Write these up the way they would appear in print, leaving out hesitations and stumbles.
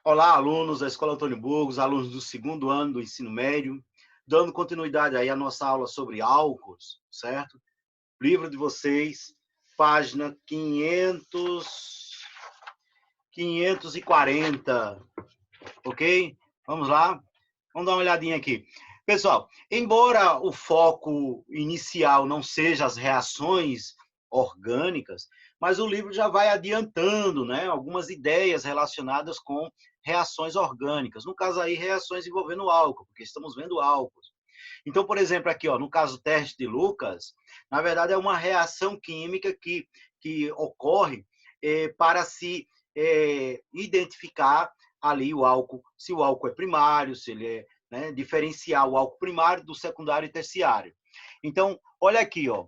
Olá, alunos da Escola Antônio Burgos, alunos do segundo ano do ensino médio, dando continuidade aí à nossa aula sobre álcools, certo? Livro de vocês, página 540, ok? Vamos lá? Vamos dar uma olhadinha aqui. Pessoal, embora o foco inicial não seja as reações orgânicas, mas o livro já vai adiantando, né, algumas ideias relacionadas com reações orgânicas. No caso aí, reações envolvendo álcool, porque estamos vendo álcool. Então, por exemplo, aqui, ó, no caso do teste de Lucas, na verdade é uma reação química que ocorre para se identificar ali o álcool, se o álcool é primário, se ele é, né, diferenciar o álcool primário do secundário e terciário. Então, olha aqui, ó.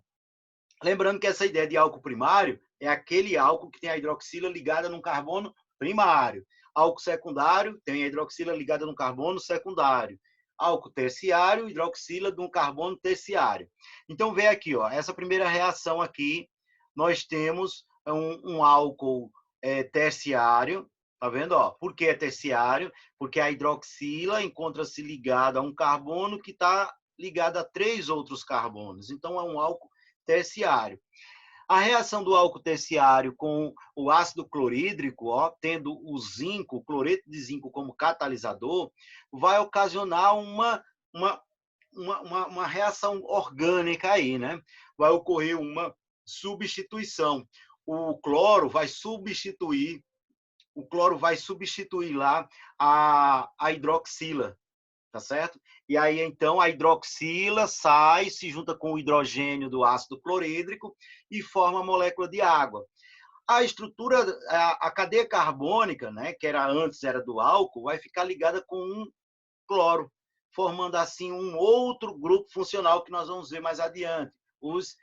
Lembrando que essa ideia de álcool primário é aquele álcool que tem a hidroxila ligada num carbono primário. Álcool secundário tem a hidroxila ligada num carbono secundário. Álcool terciário, hidroxila de um carbono terciário. Então, vê aqui, ó, essa primeira reação aqui, nós temos um álcool terciário, tá vendo? Ó? Por que é terciário? Porque a hidroxila encontra-se ligada a um carbono que está ligado a 3 outros carbonos. Então, é um álcool terciário. A reação do álcool terciário com o ácido clorídrico, ó, tendo o zinco, o cloreto de zinco como catalisador, vai ocasionar uma reação orgânica aí, né? Vai ocorrer uma substituição. O cloro vai substituir lá a hidroxila, tá certo? E aí, então, a hidroxila sai, se junta com o hidrogênio do ácido clorídrico e forma a molécula de água. A estrutura, a cadeia carbônica, né, que era antes era do álcool, vai ficar ligada com um cloro, formando assim um outro grupo funcional que nós vamos ver mais adiante, os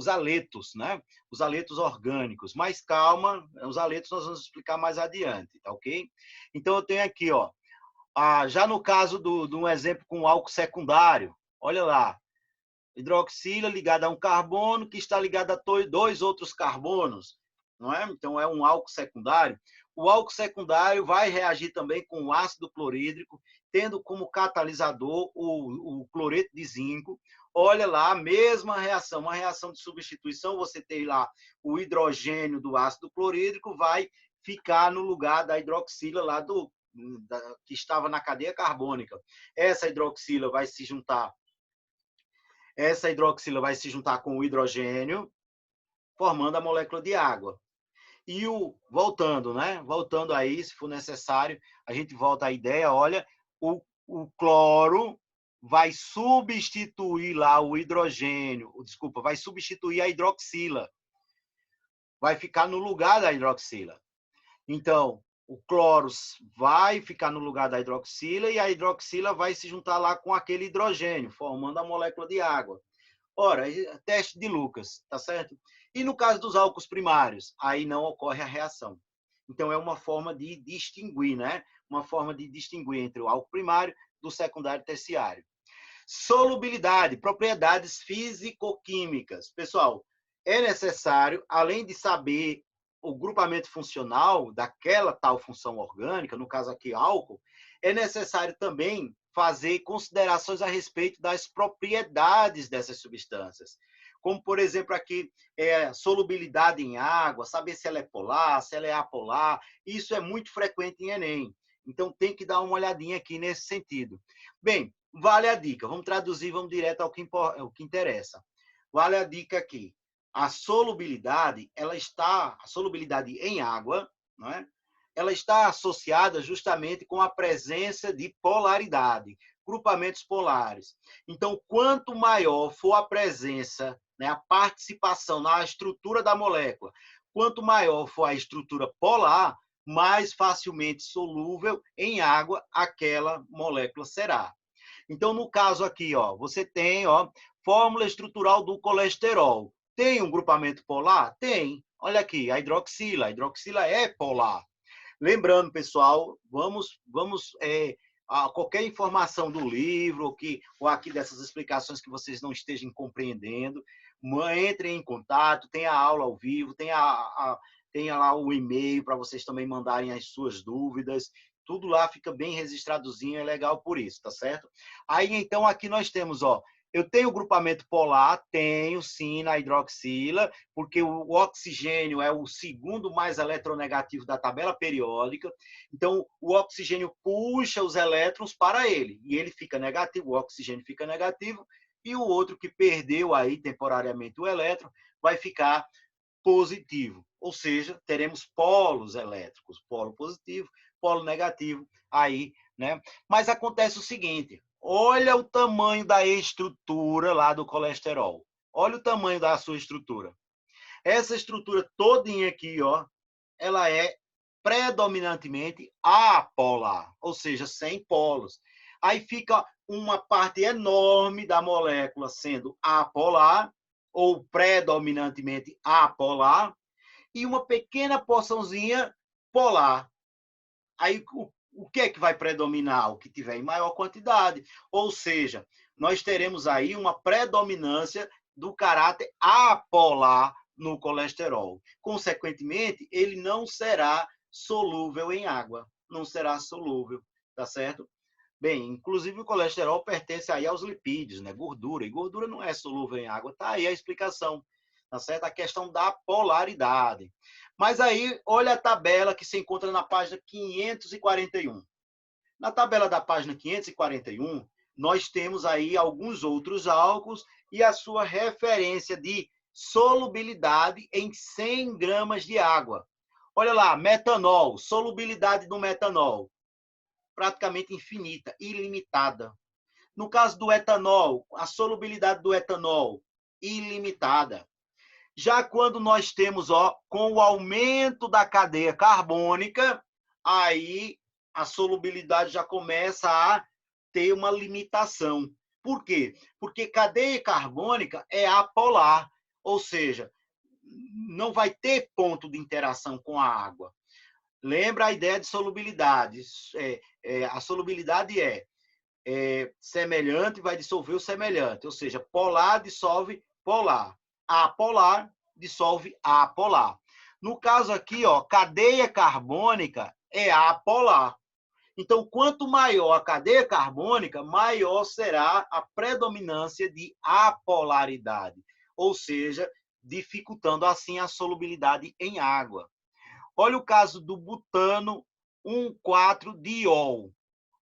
aletos, né? Os aletos orgânicos. Mas calma, os aletos nós vamos explicar mais adiante, tá ok? Então eu tenho aqui, ó, já no caso de um exemplo com álcool secundário, olha lá, hidroxila ligada a um carbono que está ligado a 2 outros carbonos, não é? Então é um álcool secundário. O álcool secundário vai reagir também com o ácido clorídrico, tendo como catalisador o cloreto de zinco. Olha lá, a mesma reação, uma reação de substituição, você tem lá o hidrogênio do ácido clorídrico, vai ficar no lugar da hidroxila lá que estava na cadeia carbônica. Essa hidroxila vai se juntar com o hidrogênio, formando a molécula de água. E voltando, né? Voltando aí, se for necessário, a gente volta à ideia, olha, o cloro vai substituir lá o hidrogênio, desculpa, vai substituir a hidroxila. Vai ficar no lugar da hidroxila. Então, o cloro vai ficar no lugar da hidroxila e a hidroxila vai se juntar lá com aquele hidrogênio, formando a molécula de água. Ora, teste de Lucas, tá certo? E no caso dos álcools primários, aí não ocorre a reação. Então, é uma forma de distinguir, né? Uma forma de distinguir entre o álcool primário do secundário e terciário. Solubilidade, propriedades físico-químicas. Pessoal, é necessário, além de saber o grupamento funcional daquela tal função orgânica, no caso aqui álcool, é necessário também fazer considerações a respeito das propriedades dessas substâncias. Como, por exemplo, aqui, solubilidade em água, saber se ela é polar, se ela é apolar. Isso é muito frequente em Enem. Então, tem que dar uma olhadinha aqui nesse sentido. Bem, vale a dica. Vamos traduzir, vamos direto ao que interessa. Vale a dica aqui. A solubilidade em água, não é? Ela está associada justamente com a presença de polaridade, grupamentos polares. Então, quanto maior for a presença, né, a participação na estrutura da molécula, quanto maior for a estrutura polar, mais facilmente solúvel em água aquela molécula será. Então, no caso aqui, ó, você tem, ó, fórmula estrutural do colesterol. Tem um grupamento polar? Tem. Olha aqui, a hidroxila. A hidroxila é polar. Lembrando, pessoal, vamos a qualquer informação do livro ou aqui dessas explicações que vocês não estejam compreendendo, entrem em contato, tem a aula ao vivo, tem Tenha lá o e-mail para vocês também mandarem as suas dúvidas. Tudo lá fica bem registradozinho, é legal por isso, tá certo? Aí, então, aqui nós temos, ó, eu tenho o grupamento polar, tenho sim na hidroxila, porque o oxigênio é o segundo mais eletronegativo da tabela periódica. Então, o oxigênio puxa os elétrons para ele, e ele fica negativo, o oxigênio fica negativo, e o outro que perdeu aí temporariamente o elétron vai ficar positivo. Ou seja, teremos polos elétricos, polo positivo, polo negativo aí, né? Mas acontece o seguinte, olha o tamanho da estrutura lá do colesterol. Olha o tamanho da sua estrutura. Essa estrutura todinha aqui, ó, ela é predominantemente apolar, ou seja, sem polos. Aí fica uma parte enorme da molécula sendo apolar, ou predominantemente apolar, e uma pequena porçãozinha polar. Aí o que é que vai predominar? O que tiver em maior quantidade. Ou seja, nós teremos aí uma predominância do caráter apolar no colesterol. Consequentemente, ele não será solúvel em água. Não será solúvel, tá certo? Bem, inclusive o colesterol pertence aí aos lipídios, né? Gordura. E gordura não é solúvel em água. Tá aí a explicação, tá certo? A questão da polaridade. Mas aí, olha a tabela que se encontra na página 541. Na tabela da página 541, nós temos aí alguns outros álcools e a sua referência de solubilidade em 100 gramas de água. Olha lá, metanol, solubilidade do metanol, praticamente infinita, ilimitada. No caso do etanol, a solubilidade do etanol, ilimitada. Já quando nós temos, ó, com o aumento da cadeia carbônica, aí a solubilidade já começa a ter uma limitação. Por quê? Porque cadeia carbônica é apolar, ou seja, não vai ter ponto de interação com a água. Lembra a ideia de solubilidade. A solubilidade é semelhante, vai dissolver o semelhante, ou seja, polar dissolve polar, apolar dissolve apolar. No caso aqui, ó, cadeia carbônica é apolar. Então, quanto maior a cadeia carbônica, maior será a predominância de apolaridade, ou seja, dificultando assim a solubilidade em água. Olha o caso do butano 1,4-diol.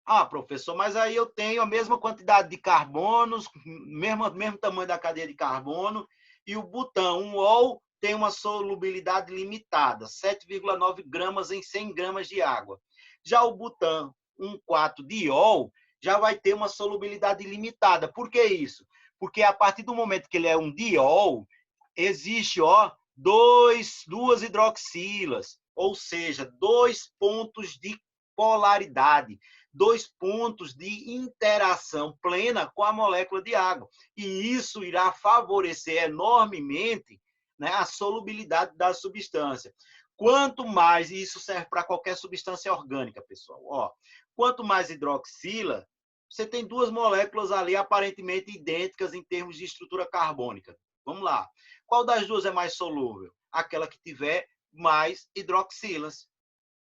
Ah, professor, mas aí eu tenho a mesma quantidade de carbonos, mesmo tamanho da cadeia de carbono, e o butano, um ol, tem uma solubilidade limitada, 7,9 gramas em 100 gramas de água. Já o butano 1,4-diol já vai ter uma solubilidade limitada. Por que isso? Porque a partir do momento que ele é um diol, existe, ó, duas hidroxilas, ou seja, 2 pontos de polaridade, 2 pontos de interação plena com a molécula de água. E isso irá favorecer enormemente, né, a solubilidade da substância. Quanto mais, e isso serve para qualquer substância orgânica, pessoal, ó, quanto mais hidroxila, você tem duas moléculas ali aparentemente idênticas em termos de estrutura carbônica. Vamos lá. Qual das duas é mais solúvel? Aquela que tiver mais hidroxilas.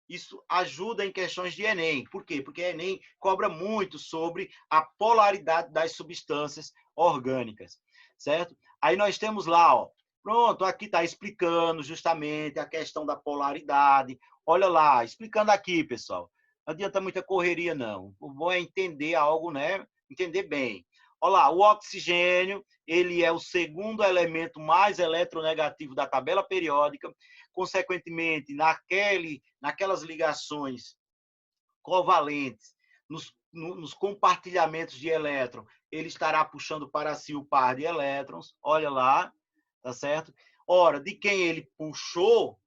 Isso ajuda em questões de Enem. Por quê? Porque Enem cobra muito sobre a polaridade das substâncias orgânicas, certo? Aí nós temos lá, ó, pronto, aqui está explicando justamente a questão da polaridade. Olha lá, explicando aqui, pessoal. Não adianta muita correria, não. O bom é entender algo, né? Entender bem. Olha lá, o oxigênio, ele é o segundo elemento mais eletronegativo da tabela periódica. Consequentemente, naquelas ligações covalentes, nos compartilhamentos de elétron, ele estará puxando para si o par de elétrons. Olha lá, tá certo? Ora, de quem ele puxou,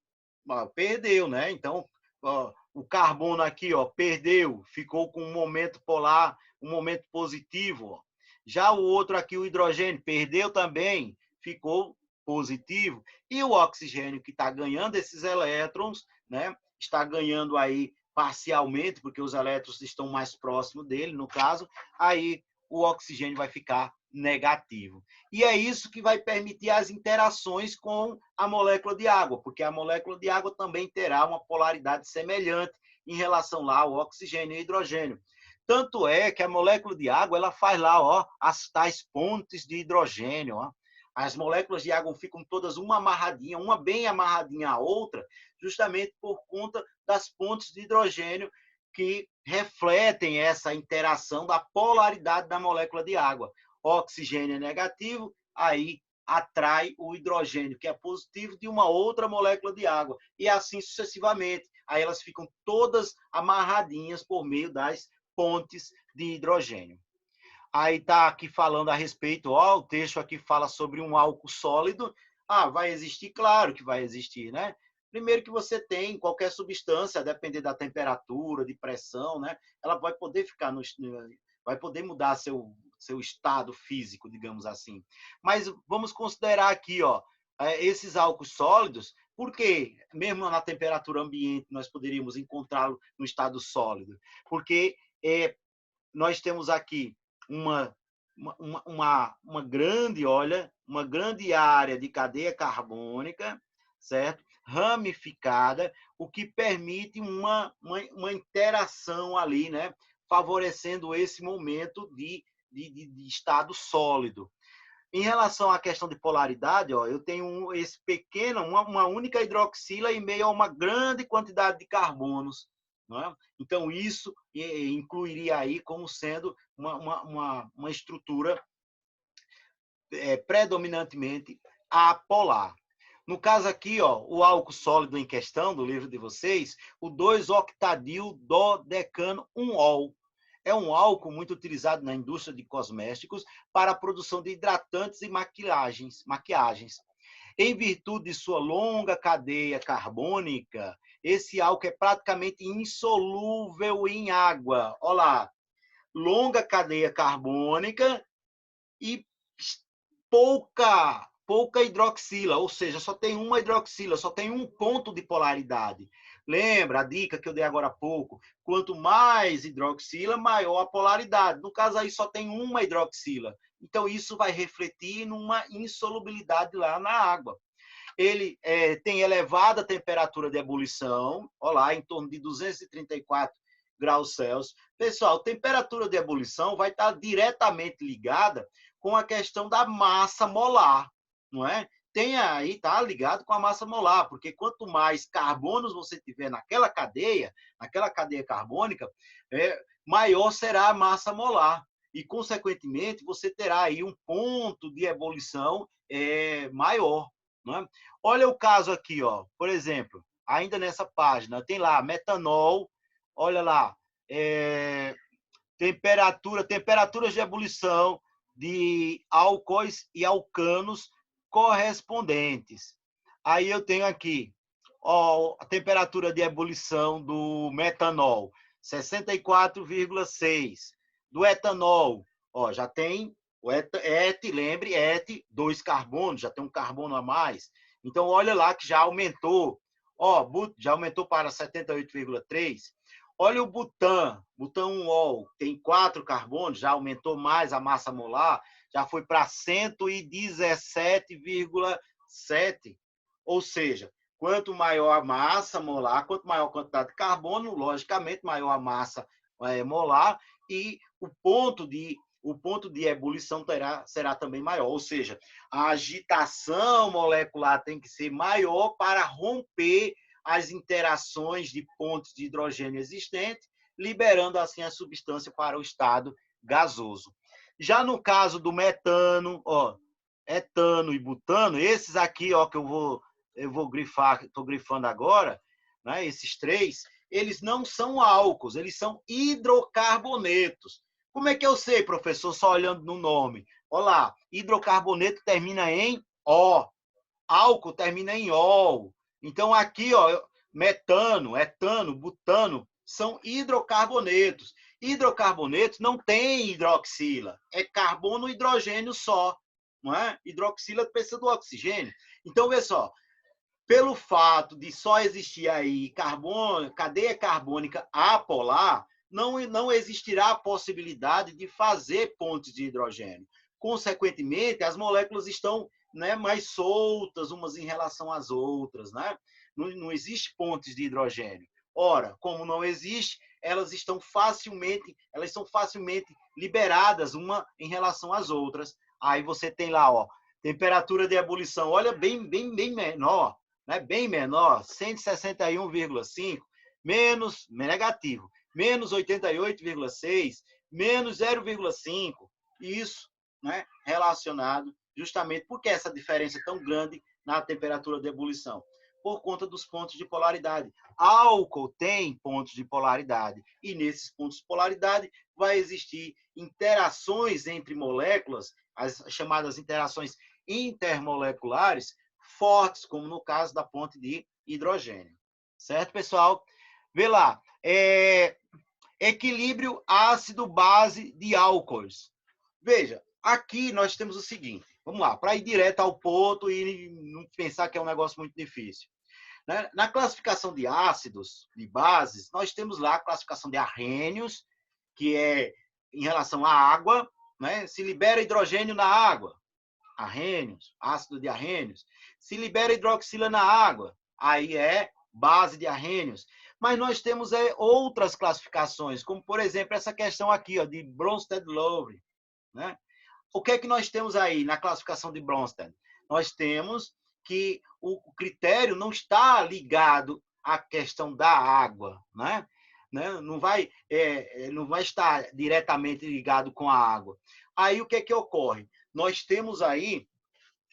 perdeu, né? Então, ó, o carbono aqui, ó, perdeu, ficou com um momento polar, um momento positivo. Ó. Já o outro aqui, o hidrogênio, perdeu também, ficou positivo. E o oxigênio, que está ganhando esses elétrons, né? Está ganhando aí parcialmente, porque os elétrons estão mais próximos dele, no caso, aí o oxigênio vai ficar negativo. E é isso que vai permitir as interações com a molécula de água, porque a molécula de água também terá uma polaridade semelhante em relação lá ao oxigênio e hidrogênio. Tanto é que a molécula de água ela faz lá, ó, as tais pontes de hidrogênio, ó. As moléculas de água ficam todas uma amarradinha, uma bem amarradinha à outra, justamente por conta das pontes de hidrogênio que refletem essa interação da polaridade da molécula de água. Oxigênio é negativo, aí atrai o hidrogênio, que é positivo, de uma outra molécula de água. E assim sucessivamente. Aí elas ficam todas amarradinhas por meio das pontes de hidrogênio. Aí está aqui falando a respeito, ó, o texto aqui fala sobre um álcool sólido. Ah, vai existir? Claro que vai existir, né? Primeiro que você tem qualquer substância, a depender da temperatura, de pressão, né? Ela vai poder ficar vai poder mudar seu estado físico, digamos assim. Mas vamos considerar aqui, ó, esses álcools sólidos, porque mesmo na temperatura ambiente nós poderíamos encontrá-lo no estado sólido, porque nós temos aqui uma grande, olha, uma grande área de cadeia carbônica, certo? Ramificada, o que permite uma interação ali, né? Favorecendo esse momento de estado sólido. Em relação à questão de polaridade, ó, eu tenho esse pequeno, uma única hidroxila em meio a uma grande quantidade de carbonos. Não é? Então, isso incluiria aí como sendo uma estrutura predominantemente apolar. No caso aqui, ó, o álcool sólido em questão, do livro de vocês, o 2-octadil-dodecano-1-ol. É um álcool muito utilizado na indústria de cosméticos para a produção de hidratantes e maquiagens. Em virtude de sua longa cadeia carbônica, esse álcool é praticamente insolúvel em água. Olha lá, longa cadeia carbônica e pouca hidroxila, ou seja, só tem uma hidroxila, só tem um ponto de polaridade. Lembra a dica que eu dei agora há pouco? Quanto mais hidroxila, maior a polaridade. No caso aí só tem uma hidroxila. Então isso vai refletir numa insolubilidade lá na água. Ele tem elevada temperatura de ebulição, olha lá, em torno de 234 graus Celsius. Pessoal, temperatura de ebulição vai estar diretamente ligada com a questão da massa molar, não é? Tem aí, tá ligado com a massa molar, porque quanto mais carbonos você tiver naquela cadeia carbônica, maior será a massa molar. E, consequentemente, você terá aí um ponto de ebulição maior. Não é? Olha o caso aqui, ó. Por exemplo, ainda nessa página, tem lá metanol, olha lá, temperaturas de ebulição de álcoois e alcanos correspondentes. Aí eu tenho aqui, ó, a temperatura de ebulição do metanol, 64,6. Do etanol, ó, já tem o lembre, 2 carbonos, já tem um carbono a mais. Então, olha lá que já aumentou. Ó, já aumentou para 78,3. Olha o butanol, tem 4 carbonos, já aumentou mais a massa molar, já foi para 117,7. Ou seja, quanto maior a massa molar, quanto maior a quantidade de carbono, logicamente, maior a massa molar e o ponto de ebulição será também maior. Ou seja, a agitação molecular tem que ser maior para romper as interações de pontos de hidrogênio existentes, liberando assim a substância para o estado gasoso. Já no caso do metano, ó, etano e butano, esses aqui, ó, que eu vou grifar, estou grifando agora, né, esses três, eles não são álcools, eles são hidrocarbonetos. Como é que eu sei, professor, só olhando no nome? Olha lá, hidrocarboneto termina em O, álcool termina em ol. Então, aqui, ó, metano, etano, butano, são hidrocarbonetos. Hidrocarbonetos não tem hidroxila, é carbono e hidrogênio só. Não é? Hidroxila precisa do oxigênio. Então, vê só, pelo fato de só existir aí cadeia carbônica apolar, não existirá a possibilidade de fazer pontes de hidrogênio. consequentemente, as moléculas estão, né, mais soltas umas em relação às outras, né? Não existe pontes de hidrogênio. Ora, como não existe, elas são facilmente liberadas uma em relação às outras. Aí você tem lá, ó, temperatura de ebulição, olha, bem menor, né? Bem menor, 161,5, menos negativo, menos 88,6, menos 0,5. Isso, né, relacionado justamente porque essa diferença é tão grande na temperatura de ebulição, por conta dos pontos de polaridade. Álcool tem pontos de polaridade, e nesses pontos de polaridade vai existir interações entre moléculas, as chamadas interações intermoleculares, fortes, como no caso da ponte de hidrogênio. Certo, pessoal? Vê lá. Equilíbrio ácido-base de álcools. Veja, aqui nós temos o seguinte. Vamos lá, para ir direto ao ponto e não pensar que é um negócio muito difícil. Na classificação de ácidos, de bases, nós temos lá a classificação de arrênios, que é em relação à água, né? Se libera hidrogênio na água, arrênios, ácido de arrênios. Se libera hidroxila na água, aí é base de arrênios. Mas nós temos outras classificações, como, por exemplo, essa questão aqui, ó, de Bronsted-Lowry, né? O que é que nós temos aí na classificação de Bronsted? Nós temos que o critério não está ligado à questão da água, né? Não vai estar diretamente ligado com a água. Aí o que é que ocorre? Nós temos aí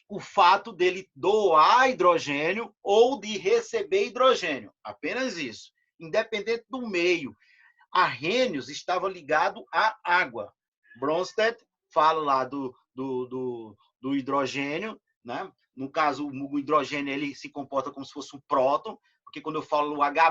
o fato dele doar hidrogênio ou de receber hidrogênio. Apenas isso. Independente do meio. Arrhenius estava ligado à água. Bronsted fala lá do hidrogênio, né? No caso, o hidrogênio ele se comporta como se fosse um próton, porque quando eu falo o H+,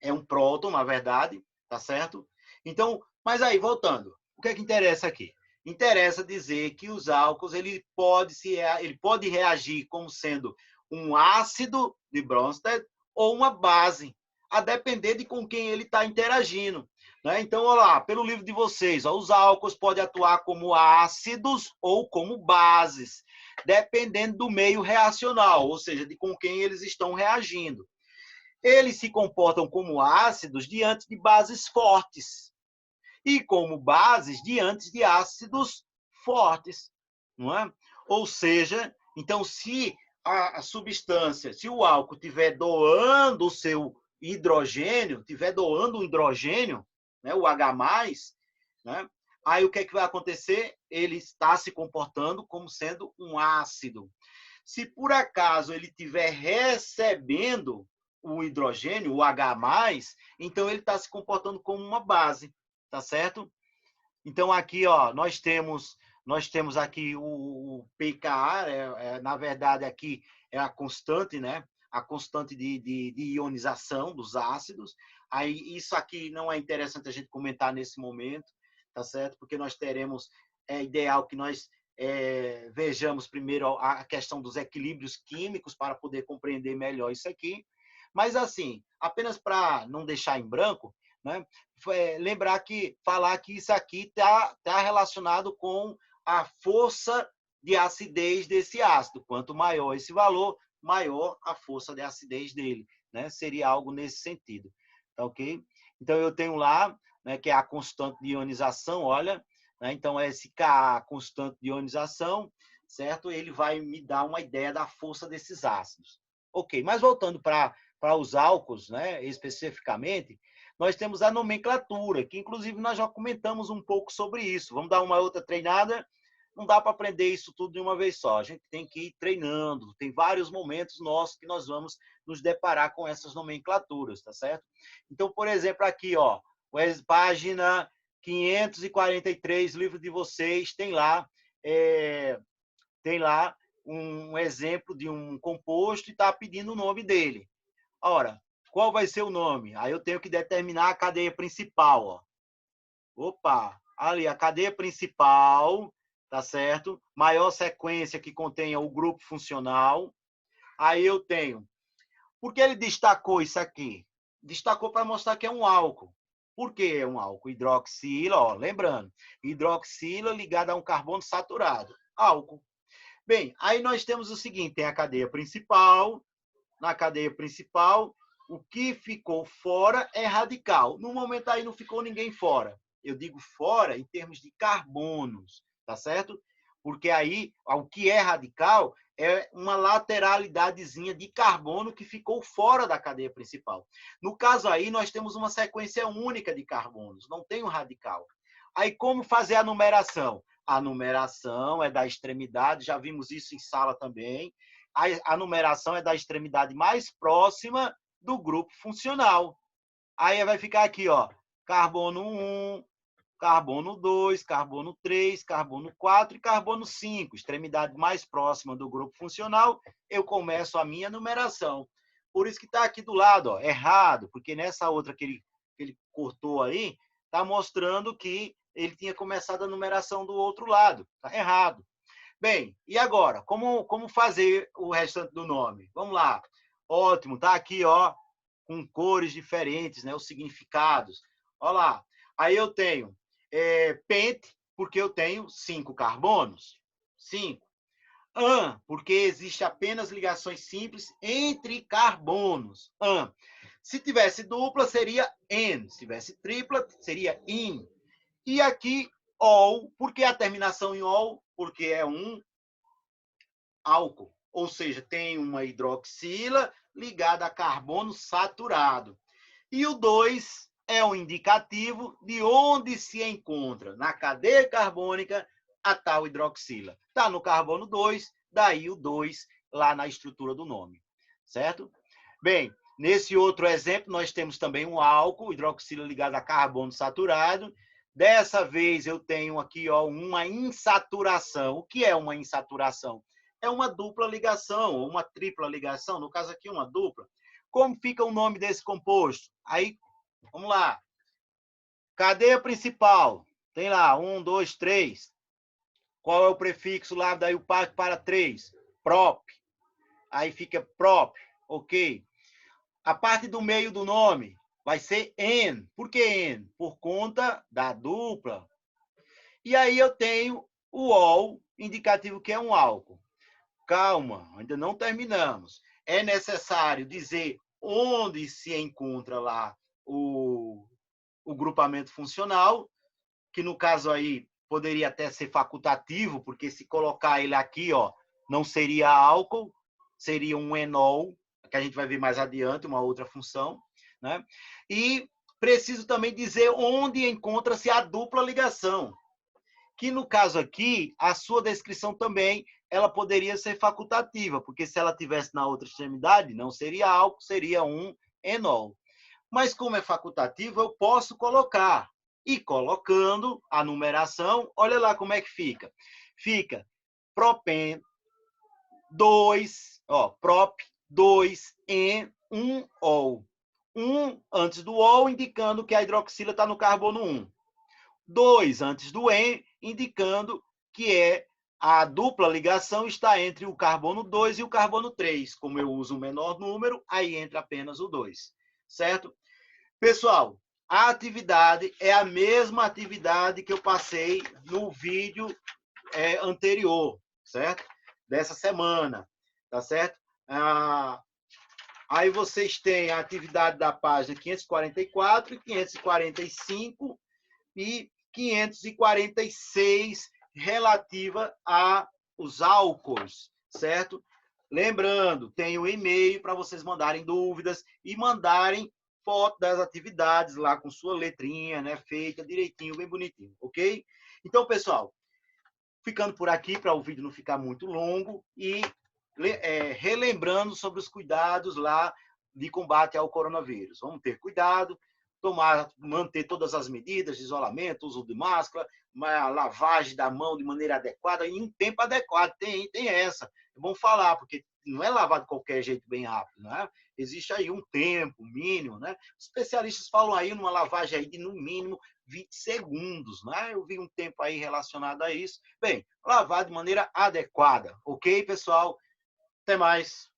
é um próton, na verdade, tá certo? Então, mas aí, voltando, o que é que interessa aqui? Interessa dizer que os álcools ele pode reagir como sendo um ácido de Bronsted ou uma base, a depender de com quem ele está interagindo. Né? Então, olha lá, pelo livro de vocês, ó, os álcools podem atuar como ácidos ou como bases, dependendo do meio reacional, ou seja, de com quem eles estão reagindo. Eles se comportam como ácidos diante de bases fortes e como bases diante de ácidos fortes. Não é? Ou seja, então, se a substância, se o álcool estiver doando o seu hidrogênio, estiver doando o hidrogênio, né, o H+, né, aí o que é que vai acontecer? Ele está se comportando como sendo um ácido. Se por acaso ele estiver recebendo o hidrogênio, o H+, então ele está se comportando como uma base, tá certo? Então aqui, ó, nós temos aqui o pKa, na verdade aqui é a constante, né? A constante de ionização dos ácidos. Aí isso aqui não é interessante a gente comentar nesse momento, tá certo? Porque nós teremos, é ideal que nós vejamos primeiro a questão dos equilíbrios químicos para poder compreender melhor isso aqui. Mas assim, apenas para não deixar em branco, né? Falar que isso aqui tá relacionado com a força de acidez desse ácido. Quanto maior esse valor, maior a força de acidez dele, né? Seria algo nesse sentido, tá ok? Então eu tenho lá, né, que é a constante de ionização, olha, né? Então esse Ka, constante de ionização, certo? Ele vai me dar uma ideia da força desses ácidos. Ok, mas voltando para os álcools, né, especificamente, nós temos a nomenclatura, que inclusive nós já comentamos um pouco sobre isso. Vamos dar uma outra treinada? Não dá para aprender isso tudo de uma vez só. A gente tem que ir treinando. Tem vários momentos nossos que nós vamos nos deparar com essas nomenclaturas, tá certo? Então, por exemplo, aqui, ó, página 543, livro de vocês, tem lá um exemplo de um composto e está pedindo o nome dele. Ora, qual vai ser o nome? Aí eu tenho que determinar a cadeia principal. Ó. Opa, ali, a cadeia principal, tá certo? Maior sequência que contenha o grupo funcional. Aí eu tenho. Por que ele destacou isso aqui? Destacou para mostrar que é um álcool. Por que é um álcool? Hidroxila, ó, lembrando, hidroxila ligada a um carbono saturado, álcool. Bem, aí nós temos o seguinte, tem a cadeia principal, na cadeia principal, o que ficou fora é radical. No momento aí não ficou ninguém fora. Eu digo fora em termos de carbonos, tá certo? Porque aí o que é radical é uma lateralidadezinha de carbono que ficou fora da cadeia principal. No caso aí, nós temos uma sequência única de carbonos, não tem um radical. Aí como fazer a numeração? A numeração é da extremidade, já vimos isso em sala também. A numeração é da extremidade mais próxima do grupo funcional. Aí vai ficar aqui, ó, carbono 1, carbono 2, carbono 3, carbono 4 e carbono 5. Extremidade mais próxima do grupo funcional, eu começo a minha numeração. Por isso que está aqui do lado, ó, errado, porque nessa outra que ele cortou aí, está mostrando que ele tinha começado a numeração do outro lado. Está errado. Bem, e agora? Como fazer o restante do nome? Vamos lá. Ótimo, tá aqui, ó, com cores diferentes, né? Os significados. Olha lá. Aí eu tenho pente, porque eu tenho 5 carbonos. 5. An, porque existe apenas ligações simples entre carbonos. An. Se tivesse dupla, seria en. Se tivesse tripla, seria in. E aqui, ol, porque a terminação em ol? Porque é um álcool, ou seja, tem uma hidroxila ligada a carbono saturado. E o 2 é um indicativo de onde se encontra na cadeia carbônica a tal hidroxila. Está no carbono 2, daí o 2 lá na estrutura do nome, certo? Bem, nesse outro exemplo, nós temos também um álcool, hidroxila ligada a carbono saturado. Dessa vez eu tenho aqui, ó, uma insaturação. O que é uma insaturação? É uma dupla ligação, ou uma tripla ligação, no caso aqui uma dupla. Como fica o nome desse composto? Aí, vamos lá. Cadeia principal, tem lá, 1, 2, 3. Qual é o prefixo lá, daí o par para 3? Prop. Aí fica prop, ok. A parte do meio do nome vai ser en. Por que en? Por conta da dupla. E aí eu tenho o ol, indicativo que é um álcool. Calma, ainda não terminamos. É necessário dizer onde se encontra lá o grupamento funcional, que no caso aí poderia até ser facultativo, porque se colocar ele aqui, ó, não seria álcool, seria um enol, que a gente vai ver mais adiante, uma outra função, né? E preciso também dizer onde encontra-se a dupla ligação, que no caso aqui, a sua descrição também, ela poderia ser facultativa, porque se ela tivesse na outra extremidade, não seria álcool, seria um enol. Mas como é facultativo, eu posso colocar. E colocando a numeração, olha lá como é que fica. Fica propen 2, ó, prop 2 en 1 ol. 1 antes do ol, indicando que a hidroxila está no carbono 1. 2 antes do en, indicando que a dupla ligação está entre o carbono 2 e o carbono 3. Como eu uso o menor número, aí entra apenas o 2. Certo? Pessoal, a atividade é a mesma atividade que eu passei no vídeo anterior, certo? Dessa semana, tá certo? Aí vocês têm a atividade da página 544 e 545 e 546 relativa aos álcools, certo? Lembrando, tem o e-mail para vocês mandarem dúvidas e mandarem foto das atividades lá com sua letrinha, né, feita direitinho, bem bonitinho, ok? Então, pessoal, ficando por aqui para o vídeo não ficar muito longo e relembrando sobre os cuidados lá de combate ao coronavírus. Vamos ter cuidado, manter todas as medidas de isolamento, uso de máscara, lavagem da mão de maneira adequada, em um tempo adequado. Tem essa. É bom falar, porque não é lavar de qualquer jeito bem rápido, né? Existe aí um tempo mínimo, né? Os especialistas falam aí numa lavagem aí de, no mínimo, 20 segundos, né? Eu vi um tempo aí relacionado a isso. Bem, lavar de maneira adequada, ok, pessoal? Até mais.